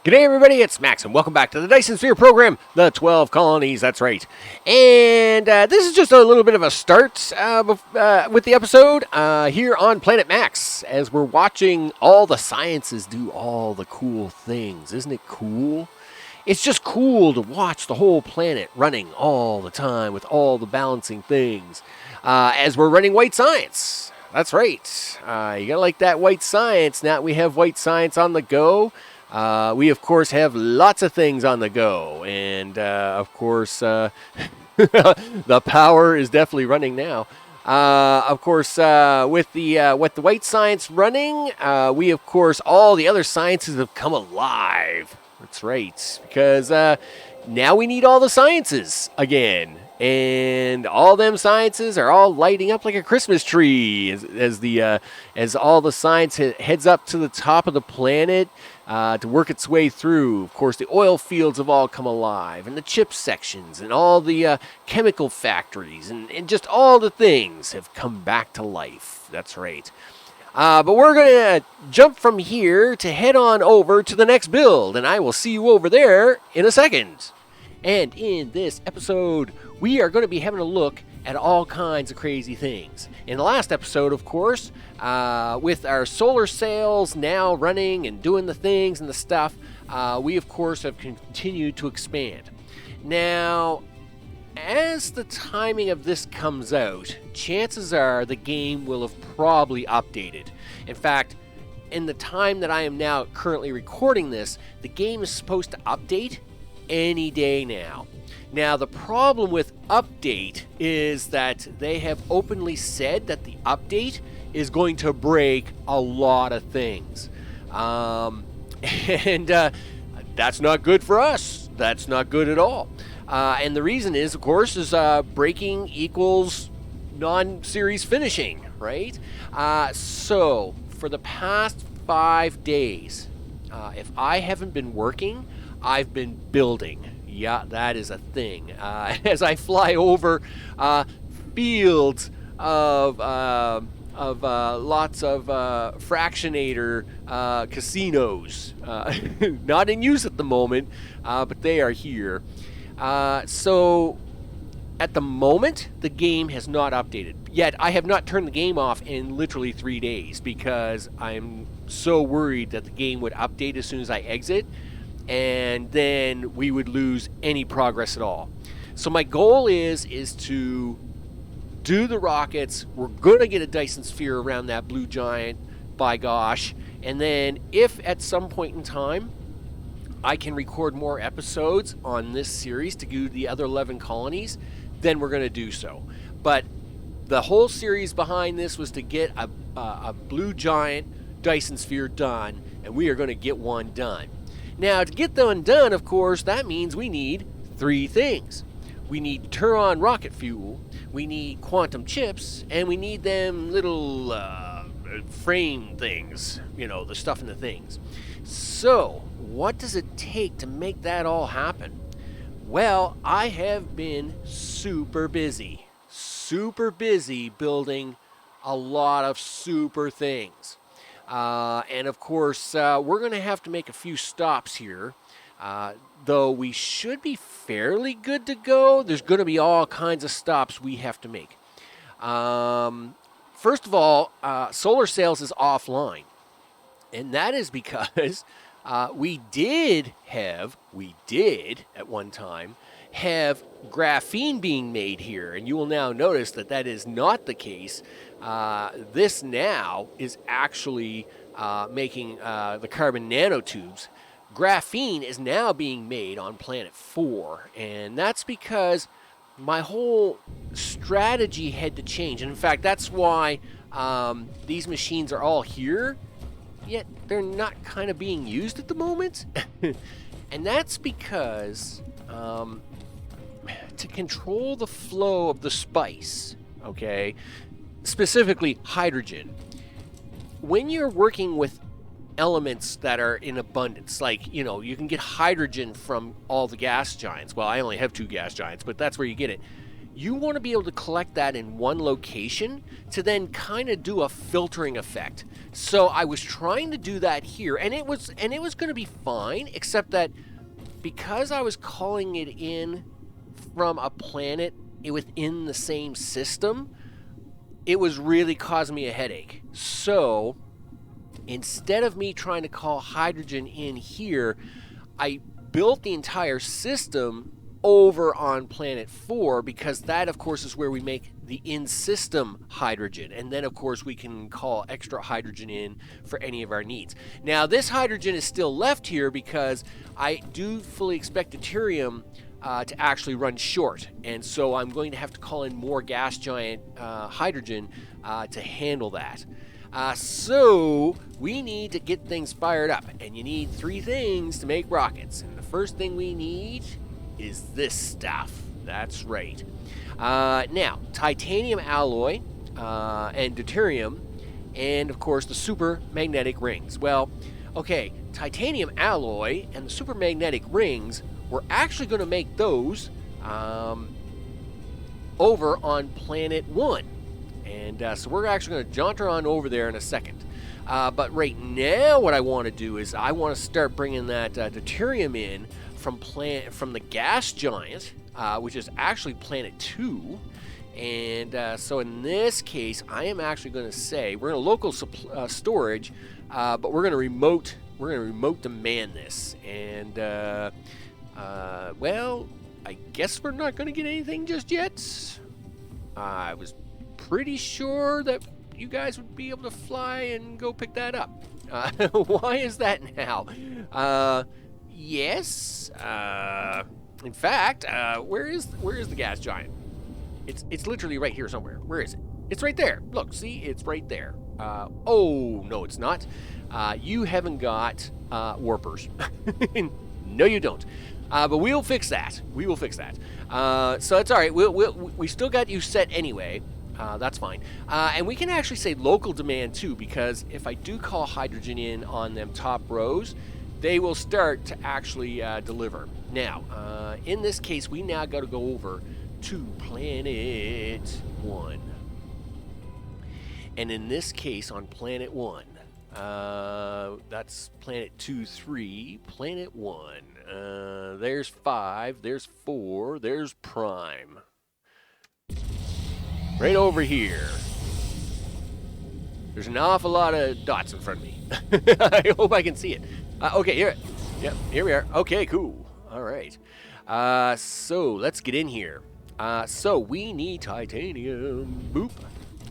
G'day everybody, it's Max, and welcome back to the Dyson Sphere Program, the 12 colonies, that's right. And this is just a little bit of a start with the episode here on Planet Max, as we're watching all the sciences do all the cool things. Isn't it cool? It's just cool to watch the whole planet running all the time with all the balancing things as we're running white science. That's right. You gotta like that white science. Now we have white science on the go. We, of course, have lots of things on the go, and, of course, the power is definitely running now. Of course, with the white science running, we, of course, all the other sciences have come alive. That's right, because now we need all the sciences again, and all them sciences are all lighting up like a Christmas tree as all the science heads up to the top of the planet. To work its way through. Of course, the oil fields have all come alive, and the chip sections, and all the chemical factories, and just all the things have come back to life. That's right. But we're going to jump from here to head on over to the next build, and I will see you over there in a second. And in this episode, we are going to be having a look at all kinds of crazy things. In the last episode, of course, with our solar sails now running and doing the things and the stuff, we, of course, have continued to expand. Now, as the timing of this comes out, chances are the game will have probably updated. In fact, in the time that I am now currently recording this, the game is supposed to update any day now. Now, the problem with update is that they have openly said that the update is going to break a lot of things. And that's not good for us. That's not good at all. And the reason is, of course, is breaking equals non-series finishing, right? So, for the past 5 days, if I haven't been working, I've been building. Yeah, that is a thing. As I fly over fields of lots of fractionator casinos, not in use at the moment, but they are here. So at the moment, the game has not updated. Yet I have not turned the game off in literally 3 days because I'm so worried that the game would update as soon as I exit, and then we would lose any progress at all. So my goal is to do the rockets. We're going to get a Dyson Sphere around that blue giant, by gosh. And then if at some point in time I can record more episodes on this series to do the other 11 colonies, then we're going to do so. But the whole series behind this was to get a blue giant Dyson Sphere done, and we are going to get one done. Now, to get them done, of course, that means we need 3 things. We need Turon rocket fuel, we need quantum chips, and we need them little frame things, the stuff in the things. So, what does it take to make that all happen? Well, I have been super busy building a lot of super things. And of course, we're going to have to make a few stops here, though we should be fairly good to go. There's going to be all kinds of stops we have to make. First of all, solar sails is offline, and that is because we did at one time have graphene being made here, and you will now notice that is not the case. This now is actually making the carbon nanotubes. Graphene is now being made on Planet 4, and that's because my whole strategy had to change. And in fact, that's why these machines are all here, yet they're not kind of being used at the moment. And that's because to control the flow of the spice, okay, specifically hydrogen, when you're working with elements that are in abundance, like, you can get hydrogen from all the gas giants. Well, I only have 2 gas giants, but that's where you get it. you want to be able to collect that in one location to then kind of do a filtering effect. So I was trying to do that here, and it was going to be fine, except that because I was calling it in from a planet within the same system, it was really causing me a headache. So instead of me trying to call hydrogen in here, I built the entire system over on planet 4, because that of course is where we make the in-system hydrogen, and then of course we can call extra hydrogen in for any of our needs. Now this hydrogen is still left here because I do fully expect deuterium to actually run short, and so I'm going to have to call in more gas giant hydrogen to handle that. So we need to get things fired up, and you need 3 things to make rockets, and the first thing we need is this stuff. That's right. Now, titanium alloy and deuterium, and of course the super magnetic rings. Well, okay, titanium alloy and the super magnetic rings, we're actually going to make those over on planet 1. And so we're actually going to jaunter on over there in a second. But right now what I want to do is I want to start bringing that deuterium in from the gas giant, which is actually planet 2. And so in this case, I am actually going to say we're in a local storage, but we're going to remote demand this. And well, I guess we're not going to get anything just yet. I was pretty sure that you guys would be able to fly and go pick that up. Why is that now? Yes. In fact, where is the gas giant? It's literally right here somewhere. Where is it? It's right there. Look, see, it's right there. Oh no, it's not. You haven't got warpers. No, you don't. But we'll fix that. We will fix that. So it's all right. We still got you set anyway. That's fine. And we can actually say local demand too, because if I do call hydrogen in on them top rows, they will start to actually deliver. Now, in this case, we now got to go over to planet 1. And in this case, on planet 1, that's planet 2, 3, planet 1. There's 5, there's 4, there's prime. Right over here. There's an awful lot of dots in front of me. I hope I can see it. Okay, here. Yep, here we are. Okay, cool. All right. So let's get in here. So we need titanium. Boop.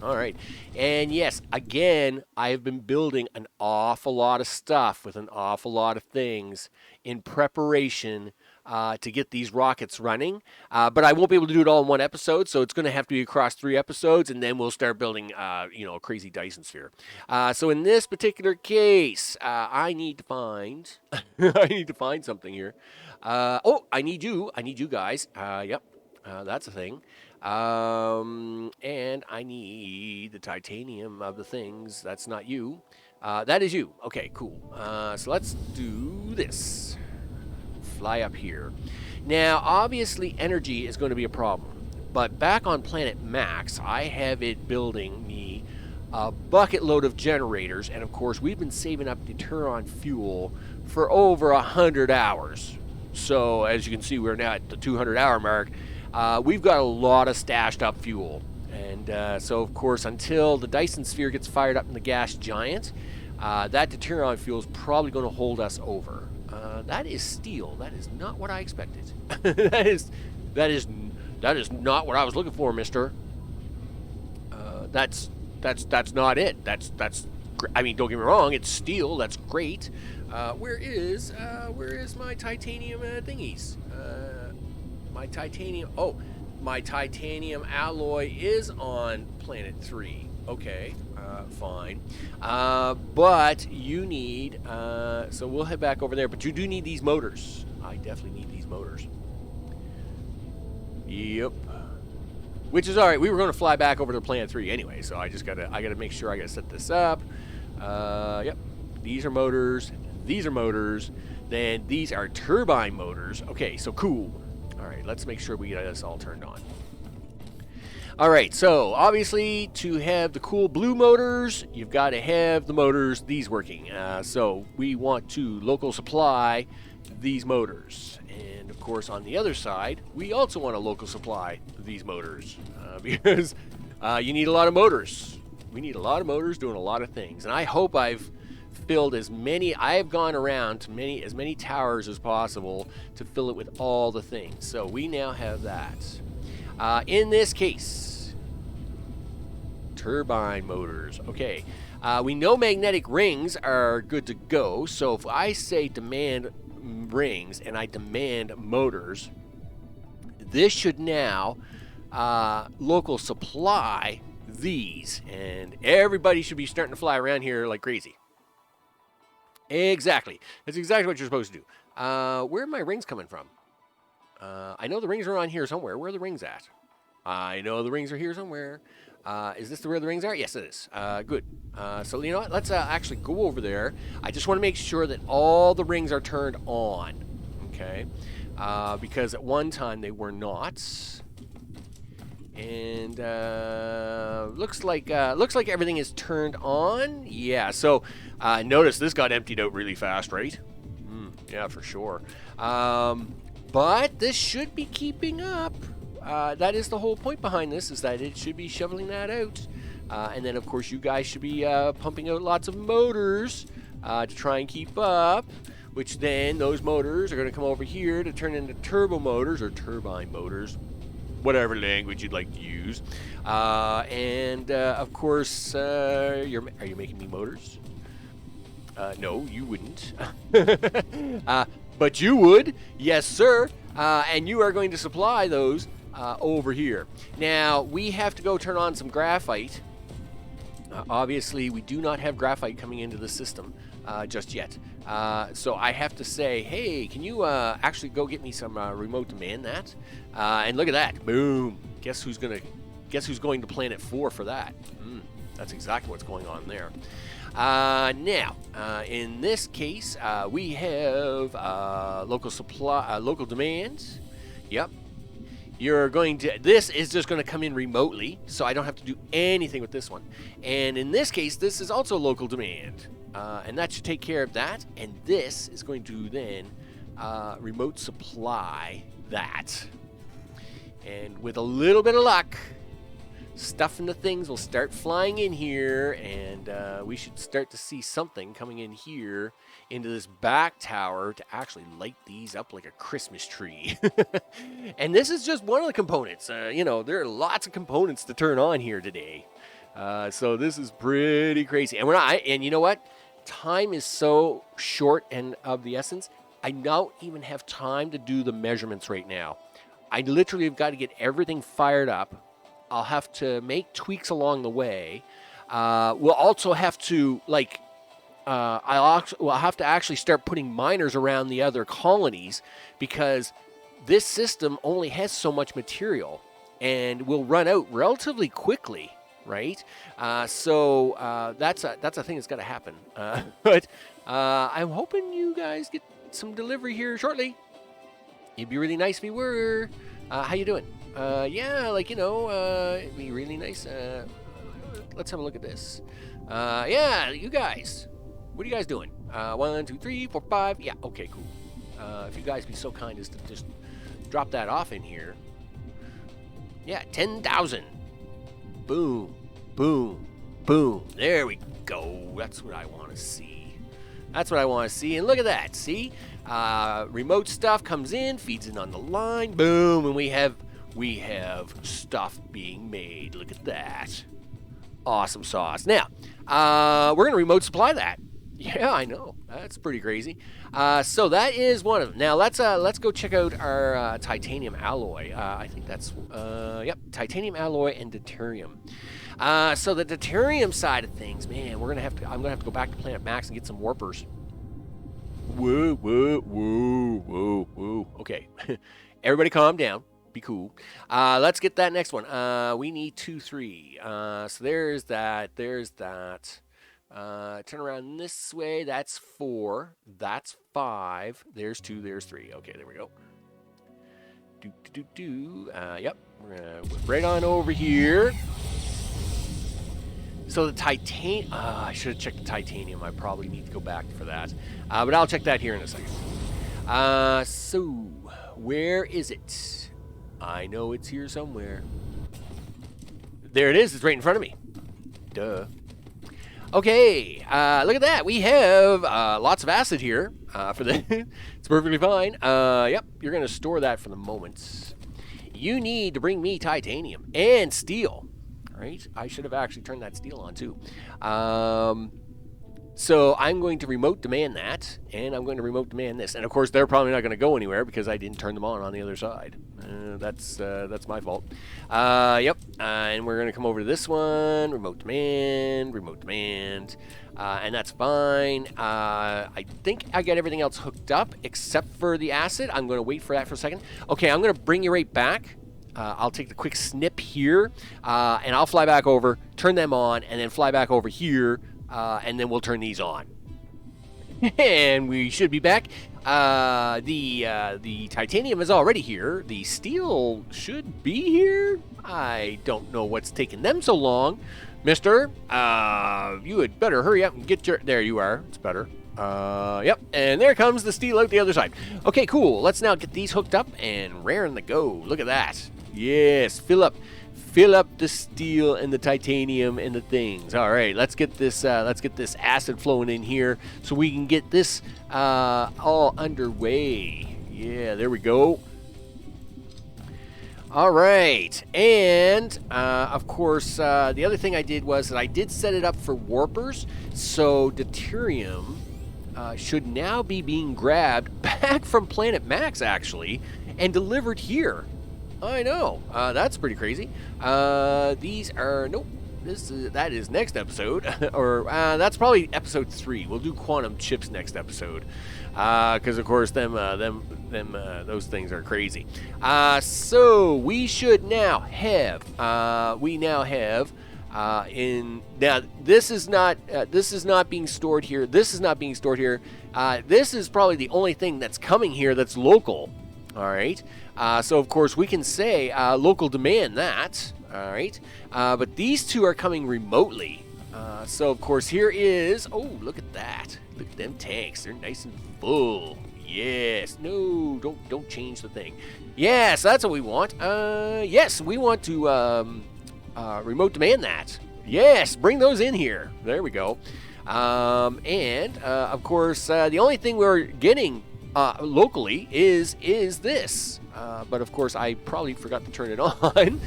All right. And yes, again, I have been building an awful lot of stuff with an awful lot of things in preparation to get these rockets running. But I won't be able to do it all in one episode, so it's going to have to be across 3 episodes, and then we'll start building, a crazy Dyson Sphere. So in this particular case, I need to find something here. I need you guys. Yep, that's a thing. And I need the titanium of the things. That's not you. That is you. Okay, cool. So let's do this. Fly up here. Now, obviously, energy is going to be a problem. But back on planet Max, I have it building me a bucket load of generators. And, of course, we've been saving up deuteron fuel for over 100 hours. So, as you can see, we're now at the 200-hour mark. We've got a lot of stashed up fuel. And so, of course, until the Dyson Sphere gets fired up in the gas giant, that deuteron fuel is probably going to hold us over. That is steel. That is not what I expected. that is not what I was looking for, mister. That's not it. That's I mean, don't get me wrong, it's steel. That's great. Where is my titanium thingies? My titanium alloy is on planet 3. Okay, fine. But you need, so we'll head back over there, but you do need these motors. I definitely need these motors. Yep. Which is all right. We were going to fly back over to planet 3 anyway, so I gotta make sure I gotta set this up. Yep. These are motors. These are motors. Then these are turbine motors. Okay, so cool. All right, let's make sure we get this all turned on. All right, so obviously to have the cool blue motors, you've got to have the motors, these working. So we want to local supply these motors. And of course, on the other side, we also want to local supply these motors because you need a lot of motors. We need a lot of motors doing a lot of things. And I hope I've filled I have gone around to as many towers as possible to fill it with all the things. So we now have that. In this case, turbine motors. Okay, we know magnetic rings are good to go. So if I say demand rings and I demand motors, this should now local supply these, and everybody should be starting to fly around here like crazy. Exactly. That's exactly what you're supposed to do. Where are my rings coming from? I know the rings are on here somewhere. Where are the rings at? I know the rings are here somewhere. Is this where the rings are? Yes, it is. Good. So you know what? Let's actually go over there. I just want to make sure that all the rings are turned on. Okay. Because at one time they were not. And looks like everything is turned on. Yeah. So notice this got emptied out really fast, right? Yeah, for sure. But this should be keeping up. That is the whole point behind this, is that it should be shoveling that out. And then, of course, you guys should be pumping out lots of motors to try and keep up, which then those motors are going to come over here to turn into turbo motors or turbine motors, whatever language you'd like to use. And, of course, are you making me motors? No, you wouldn't. But you would, yes, sir. And you are going to supply those over here. Now, we have to go turn on some graphite. Obviously, we do not have graphite coming into the system just yet. So I have to say, hey, can you actually go get me some remote demand that? And look at that. Boom. Guess who's going to planet 4 for that? That's exactly what's going on there. Now, in this case, we have local demand. Yep. This is just going to come in remotely, so I don't have to do anything with this one. And in this case, this is also local demand. And that should take care of that. And this is going to then remote supply that. And with a little bit of luck, stuff and the things will start flying in here, and we should start to see something coming in here into this back tower to actually light these up like a Christmas tree. And this is just one of the components. You know, there are lots of components to turn on here today. So this is pretty crazy. And you know what? Time is so short and of the essence, I don't even have time to do the measurements right now. I literally have got to get everything fired up. I'll have to make tweaks along the way. We'll also have to, I'll have to actually start putting miners around the other colonies, because this system only has so much material and will run out relatively quickly, right? So that's a thing that's got to happen. But I'm hoping you guys get some delivery here shortly. It'd be really nice if you were. How you doing? Yeah, it'd be really nice. Let's have a look at this. Yeah, you guys. What are you guys doing? 1, 2, 3, 4, 5. Yeah, okay, cool. If you guys be so kind as to just drop that off in here. Yeah, 10,000. Boom, boom, boom. There we go. That's what I want to see. That's what I want to see. And look at that. See? Remote stuff comes in, feeds in on the line. Boom, and we have stuff being made. Look at that. Awesome sauce. Now, we're going to remote supply that. Yeah, I know. That's pretty crazy. So that is one of them. Now, let's go check out our titanium alloy. I think that's, titanium alloy and deuterium. So the deuterium side of things, man, I'm going to have to go back to Planet Max and get some warpers. Whoa, whoa, whoa, whoa, whoa. Okay. Everybody calm down. Be cool. Let's get that next one. We need 2, 3. So there's that. There's that. Turn around this way. That's 4. That's 5. There's 2. There's 3. Okay, there we go. Yep, we're gonna whip right on over here. So the titanium, I should have checked the titanium. I probably need to go back for that. But I'll check that here in a second. So where is it? I know it's here somewhere. There it is. It's right in front of me. Duh. Okay, look at that. We have lots of acid here for the. It's perfectly fine. Yep, you're going to store that for the moment. You need to bring me titanium and steel. All right, I should have actually turned that steel on too. So I'm going to remote demand that, and I'm going to remote demand this. And of course, they're probably not going to go anywhere because I didn't turn them on the other side. That's my fault. Yep, and we're going to come over to this one, remote demand, and that's fine. I think I got everything else hooked up except for the acid. I'm going to wait for that for a second. Okay, I'm going to bring you right back. I'll take the quick snip here, and I'll fly back over, turn them on, and then fly back over here, and then we'll turn these on. And we should be back. The titanium is already here. The steel should be here. I don't know what's taking them so long. Mister, you had better hurry up and get your... There you are. It's better. Yep, and there comes the steel out the other side. Okay, cool. Let's now get these hooked up and raring to go. Look at that. Yes, fill up the steel and the titanium and the things. All right, let's get this acid flowing in here so we can get this all underway. Yeah, there we go. All right, and of course, the other thing I did was that I did set it up for warpers, so deuterium should now be being grabbed back from Planet Max, actually, and delivered here. I know, that's pretty crazy. These are, nope, that is next episode, or that's probably episode 3. We'll do quantum chips next episode, because of course those things are crazy. So we should now have, now this is not being stored here. This is not being stored here. This is probably the only thing that's coming here that's local. All right. So of course we can say local demand that. All right. But these two are coming remotely. So of course here is. Oh, look at that. Look at them tanks. They're nice and full. Yes. No. Don't change the thing. Yes, that's what we want. Yes, we want to remote demand that. Yes, bring those in here. There we go. And of course the only thing we're getting locally is this, but of course I probably forgot to turn it on.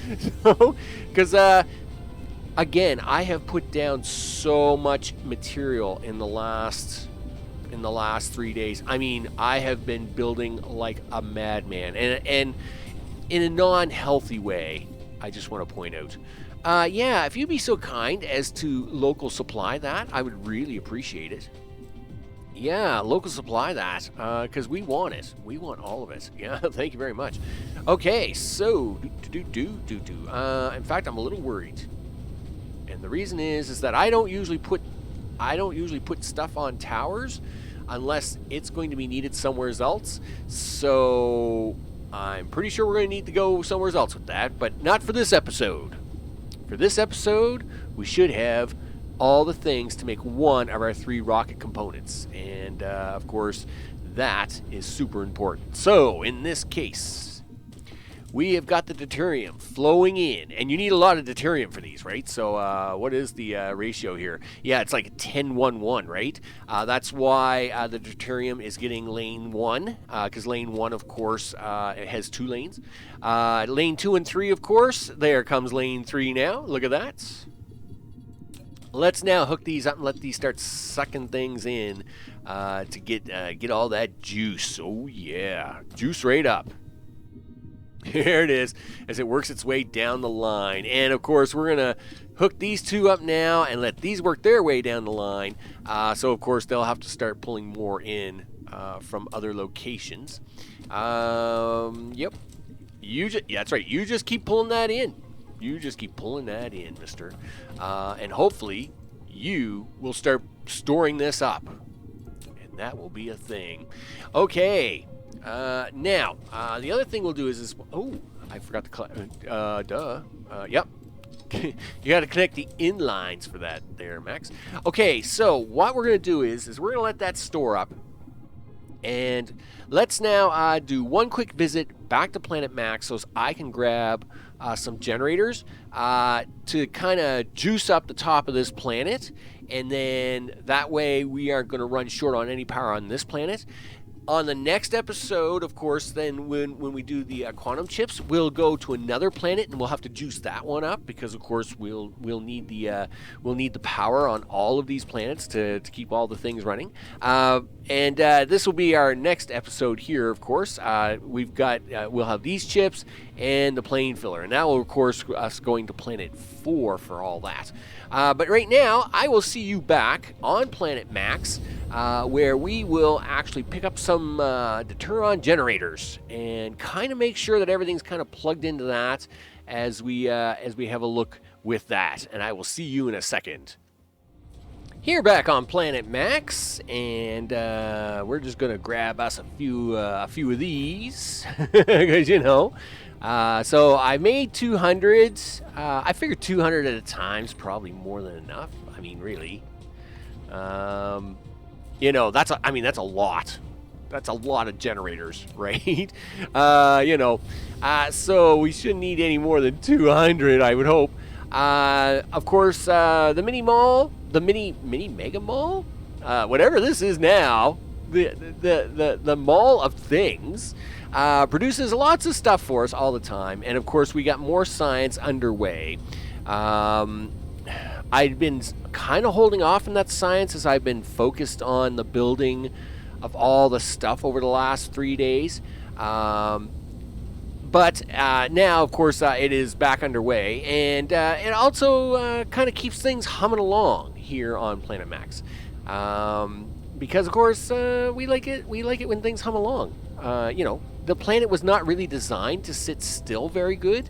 So, because again, I have put down so much material in the last 3 days. I mean, I have been building like a madman, and in a non-healthy way. I just want to point out. Yeah, if you'd be so kind as to local supply that, I would really appreciate it. Yeah, local supply that, because we want it. We want all of it. Yeah, thank you very much. Okay, so, in fact, I'm a little worried. And the reason is that I don't usually put stuff on towers unless it's going to be needed somewhere else. So, I'm pretty sure we're going to need to go somewhere else with that, but not for this episode. For this episode, we should have all the things to make one of our 3 rocket components. And, of course, that is super important. So, in this case, we have got the deuterium flowing in. And you need a lot of deuterium for these, right? So, what is the ratio here? Yeah, it's like a 10-1-1, right? That's why the deuterium is getting lane 1, because lane 1, of course, it has 2 lanes. Lane 2 and 3, of course, there comes lane 3 now. Look at that. Let's now hook these up and let these start sucking things in to get all that juice. Oh, yeah. Juice right up. Here it is as it works its way down the line. And, of course, we're going to hook these 2 up now and let these work their way down the line. So, of course, they'll have to start pulling more in from other locations. Yep. Yeah, that's right. You just keep pulling that in. You just keep pulling that in, mister. And hopefully you will start storing this up. And that will be a thing. Okay. Now, the other thing we'll do is oh, I forgot to yep. You got to connect the inlines for that there, Max. Okay, so what we're going to do is we're going to let that store up. And let's now do one quick visit back to Planet Max so I can grab some generators to kind of juice up the top of this planet. And then that way we aren't going to run short on any power on this planet. On the next episode, of course, then when we do the quantum chips, we'll go to another planet and we'll have to juice that one up because, of course, we'll need the power on all of these planets to keep all the things running. And this will be our next episode here. Of course, we'll have these chips and the plane filler, and that will, of course, us going to Planet 4 for all that. But right now, I will see you back on Planet Max, where we will actually pick up some Deuteron generators and kind of make sure that everything's kind of plugged into that as we have a look with that. And I will see you in a second. Here back on Planet Max, and we're just gonna grab us a few of these because so I made 200. I figured 200 at a time is probably more than enough. I mean, really. That's a lot. That's a lot of generators, right? So we shouldn't need any more than 200, I would hope. Of course, the mini mall, the mini mega mall, whatever this is now, the mall of things, produces lots of stuff for us all the time. And of course, we got more science underway. I've been kind of holding off on that science as I've been focused on the building of all the stuff over the last 3 days. But now, of course, it is back underway, and it also kind of keeps things humming along here on Planet Max. Because, of course, we like it when things hum along. The planet was not really designed to sit still very good.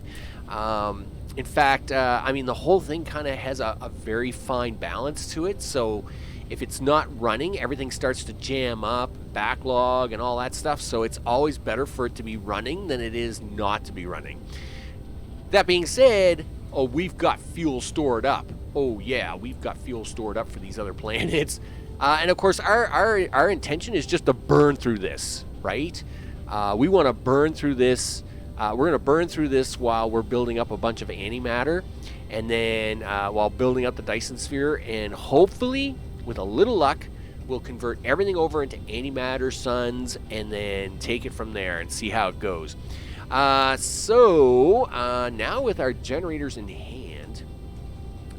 In fact, the whole thing kind of has a very fine balance to it. So if it's not running, everything starts to jam up, backlog, and all that stuff. So it's always better for it to be running than it is not to be running. That being said, we've got fuel stored up. Oh, yeah, we've got fuel stored up for these other planets. And, of course, our intention is just to burn through this, right? We want to burn through this. We're going to burn through this while we're building up a bunch of antimatter, and then while building up the Dyson Sphere, and hopefully, with a little luck, we'll convert everything over into antimatter suns and then take it from there and see how it goes. So now with our generators in hand,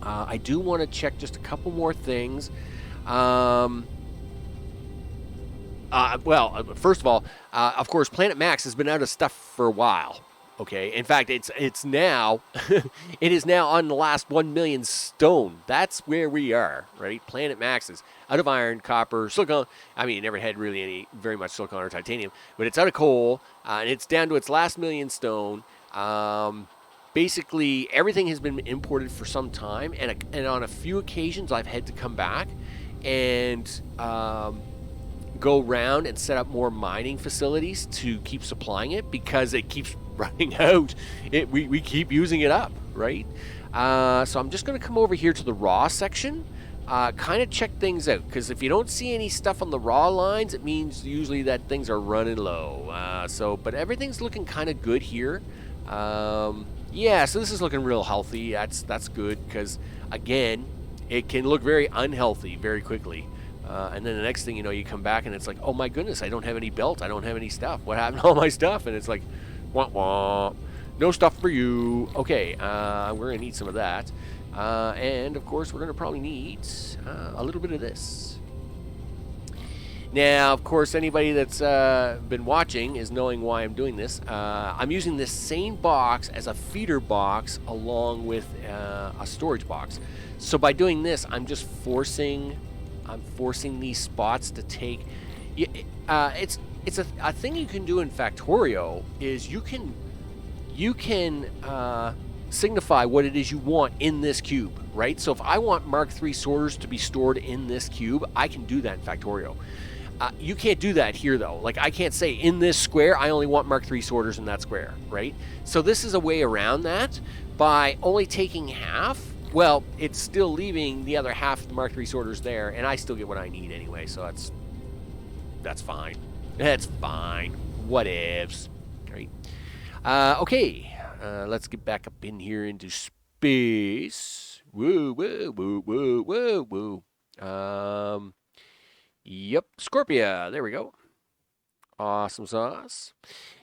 I do want to check just a couple more things. First of all, of course, Planet Max has been out of stuff for a while. Okay, in fact, it's now it is now on the last 1 million stone. That's where we are, right? Planet Max is out of iron, copper, silicon. I mean, it never had really very much silicon or titanium, but it's out of coal, and it's down to its last million stone. Basically, everything has been imported for some time, and on a few occasions, I've had to come back and go around and set up more mining facilities to keep supplying it because it keeps running out. We keep using it up, right? So I'm just going to come over here to the raw section, kind of check things out, because if you don't see any stuff on the raw lines, it means usually that things are running low. But everything's looking kind of good here. So this is looking real healthy. That's good, because again, it can look very unhealthy very quickly. And then the next thing you know, you come back and it's like, oh my goodness, I don't have any belt, I don't have any stuff. What happened to all my stuff? And it's like, wah wah, no stuff for you. Okay, we're gonna need some of that, and of course we're gonna probably need a little bit of this. Now, of course, anybody that's been watching is knowing why I'm doing this. I'm using this same box as a feeder box along with a storage box. So by doing this, I'm just forcing these spots to take. It's a thing you can do in Factorio is you can signify what it is you want in this cube, right? So if I want Mark III sorters to be stored in this cube, I can do that in Factorio. You can't do that here, though. Like, I can't say in this square, I only want Mark III sorters in that square, right? So this is a way around that by only taking half. Well, it's still leaving the other half of the Mark III sorters there, and I still get what I need anyway, so that's fine. That's fine. Whatevs. Right? Okay. Let's get back up in here into space. Woo, woo, woo, woo, woo, woo. Yep, Scorpia. There we go. Awesome sauce.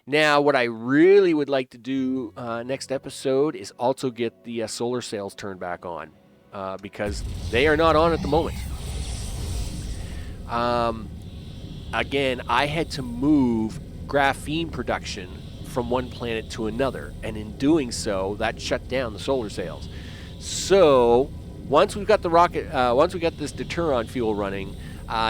Now, what I really would like to do next episode is also get the solar sails turned back on because they are not on at the moment. Again, I had to move graphene production from one planet to another, and in doing so, that shut down the solar sails. So, once we've got the rocket, once we got this deuteron fuel running,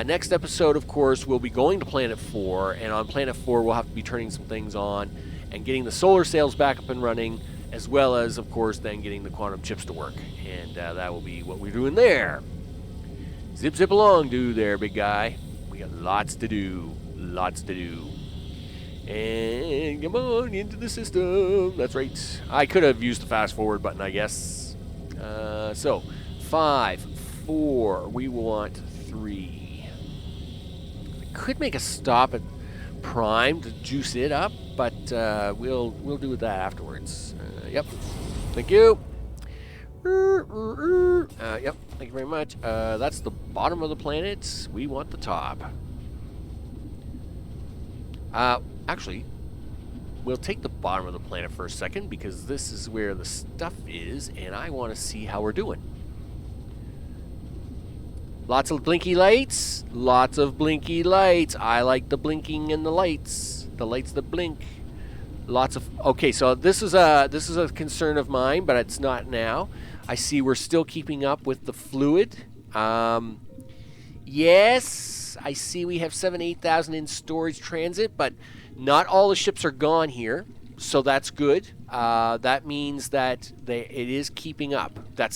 next episode, of course, we'll be going to Planet 4, and on Planet 4, we'll have to be turning some things on and getting the solar sails back up and running, as well as, of course, then getting the quantum chips to work. And that will be what we're doing there. Zip, zip along, dude, there, big guy. We got lots to do. Lots to do. And come on into the system. That's right. I could have used the fast forward button, I guess. So, 5, 4, we want 3. I could make a stop at Prime to juice it up, but we'll do that afterwards. Yep. Thank you. Yep. Thank you very much. That's the bottom of the planet. We want the top. Actually, we'll take the bottom of the planet for a second because this is where the stuff is, and I want to see how we're doing. Lots of blinky lights. Lots of blinky lights. I like the blinking and the lights. The lights that blink. Lots of... Okay, so this is a concern of mine, but it's not now. I see we're still keeping up with the fluid. Yes, I see we have 8,000 in storage transit, but not all the ships are gone here, so that's good. That means that it is keeping up. That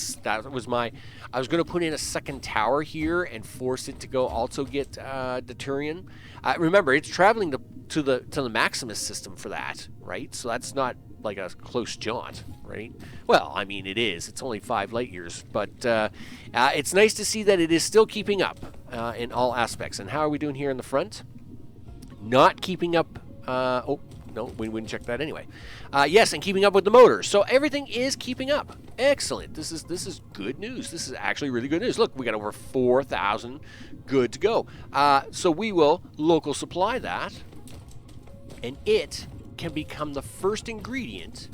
was my... I was going to put in a second tower here and force it to go also get deuterium. Remember, it's traveling to the Maximus system for that, right? So that's not like a close jaunt, right? Well, I mean, it is. It's only 5 light years, but it's nice to see that it is still keeping up in all aspects. And how are we doing here in the front? Not keeping up. Oh, no, we wouldn't check that anyway. Yes, and keeping up with the motor. So everything is keeping up. Excellent. This is good news. This is actually really good news. Look, we got over 4,000 good to go. So we will local supply that, and it can become the first ingredient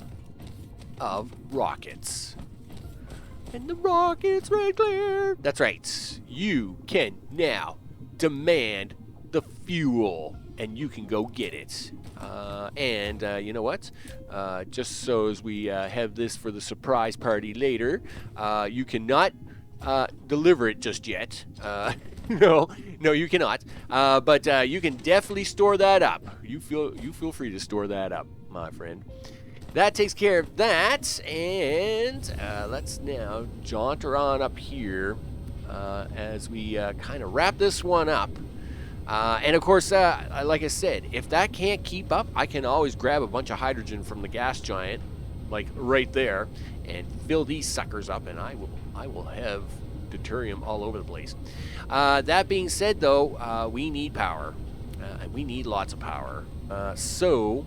of rockets. And the rockets red glare. That's right. You can now demand the fuel, and you can go get it. And you know what? Just so as we have this for the surprise party later, you cannot deliver it just yet. No, you cannot. But you can definitely store that up. You feel free to store that up, my friend. That takes care of that, and let's now jaunter on up here as we kind of wrap this one up. And of course, like I said, if that can't keep up, I can always grab a bunch of hydrogen from the gas giant, like right there, and fill these suckers up, and I will have deuterium all over the place. That being said, though, we need power, and we need lots of power. So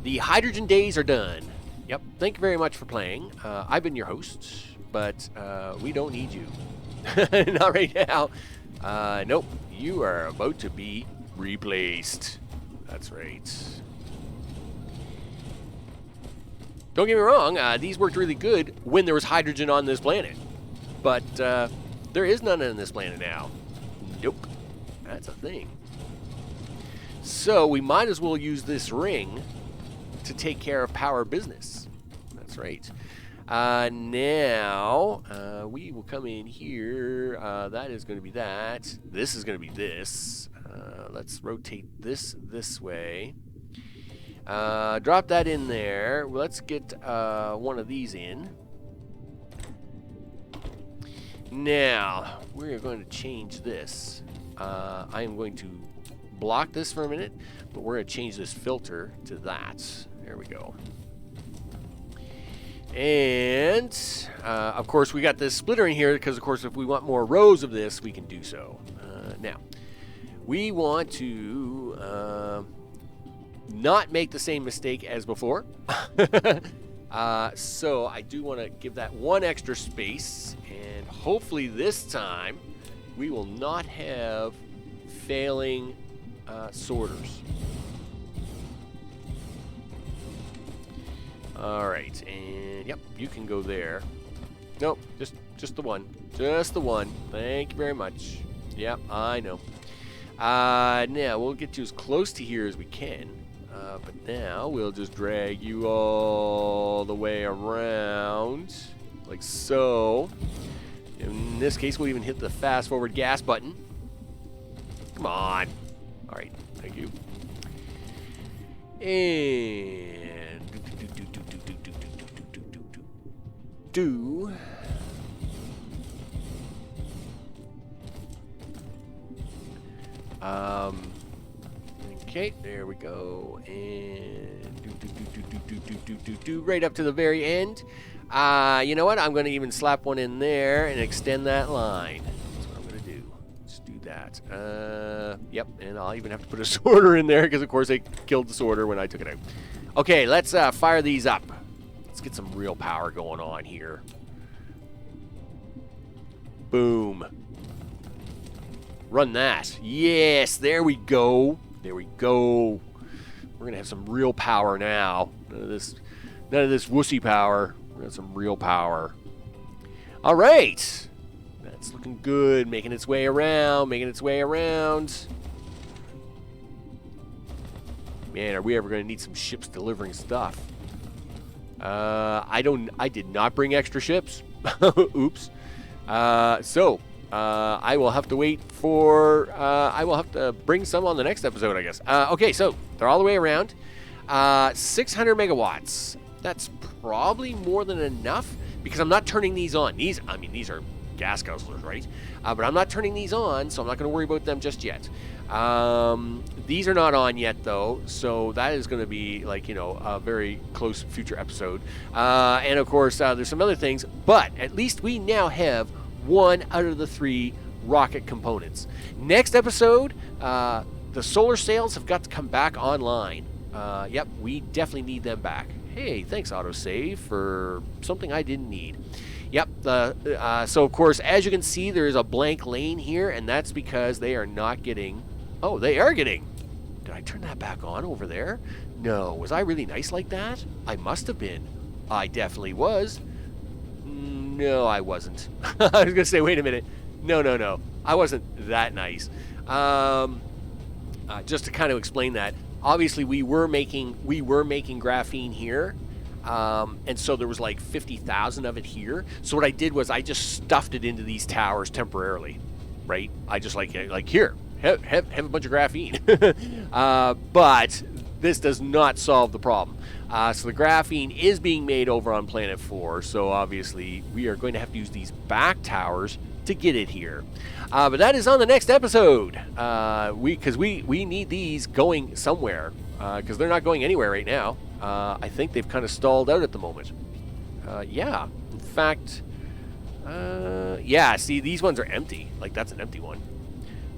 the hydrogen days are done. Yep. Thank you very much for playing. I've been your host, but we don't need you. Not right now. Nope. You are about to be replaced. That's right. Don't get me wrong, these worked really good when there was hydrogen on this planet. But there is none on this planet now. Nope. That's a thing. So we might as well use this ring to take care of power business. That's right. Now, we will come in here. That is going to be that. This is going to be this. Let's rotate this way. Drop that in there. Let's get one of these in. Now, we're going to change this. I am going to block this for a minute, but we're going to change this filter to that. There we go. And, of course, we got this splitter in here because, of course, if we want more rows of this, we can do so. Now, we want to not make the same mistake as before. So I do want to give that one extra space, and hopefully this time we will not have failing sorters. All right, and yep, you can go there. Nope, just the one. Just the one. Thank you very much. Yep, I know. Now, we'll get you as close to here as we can. But now, we'll just drag you all the way around, like so. In this case, we'll even hit the fast-forward gas button. Come on. All right, thank you. And... Okay, there we go, and right up to the very end. You know what? I'm going to even slap one in there and extend that line. That's what I'm going to do. Let's do that. Yep, and I'll even have to put a sorter in there because, of course, I killed the sorter when I took it out. Okay, let's fire these up. Let's get some real power going on here. Boom. Run that. Yes, there we go. There we go. We're going to have some real power now. None of this wussy power. We're going to have some real power. All right. That's looking good. Making its way around. Making its way around. Man, are we ever going to need some ships delivering stuff? I did not bring extra ships. Oops. I will have to wait for, I will have to bring some on the next episode, I guess. Okay, so they're all the way around. 600 megawatts. That's probably more than enough because I'm not turning these on. These are gas guzzlers, right? But I'm not turning these on, so I'm not going to worry about them just yet. These are not on yet, though, so that is going to be, like, you know, a very close future episode. And, of course, there's some other things, but at least we now have 1 out of the 3 rocket components. Next episode, the solar sails have got to come back online. Yep, we definitely need them back. Hey, thanks, autosave, for something I didn't need. Yep, so of course, as you can see, there is a blank lane here, and that's because they are not getting... Oh, they are getting... Did I turn that back on over there? No, was I really nice like that? I must have been. I definitely was. No, I wasn't. I was going to say, wait a minute. No. I wasn't that nice. Just to kind of explain that, obviously we were making graphene here. And so there was like 50,000 of it here. So what I did was I just stuffed it into these towers temporarily, right? I just like here, have a bunch of graphene. But this does not solve the problem. So the graphene is being made over on Planet 4, so obviously we are going to have to use these back towers to get it here. But that is on the next episode, because we need these going somewhere, because they're not going anywhere right now. I think they've kind of stalled out at the moment. Yeah, in fact, yeah, see, these ones are empty. Like, that's an empty one.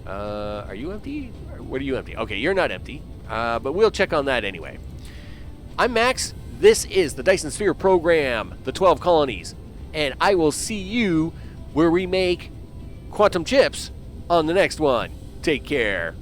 Are you empty? Or what are you empty? Okay, you're not empty, but we'll check on that anyway. I'm Max, this is the Dyson Sphere Program, the 12 colonies, and I will see you where we make quantum chips on the next one. Take care.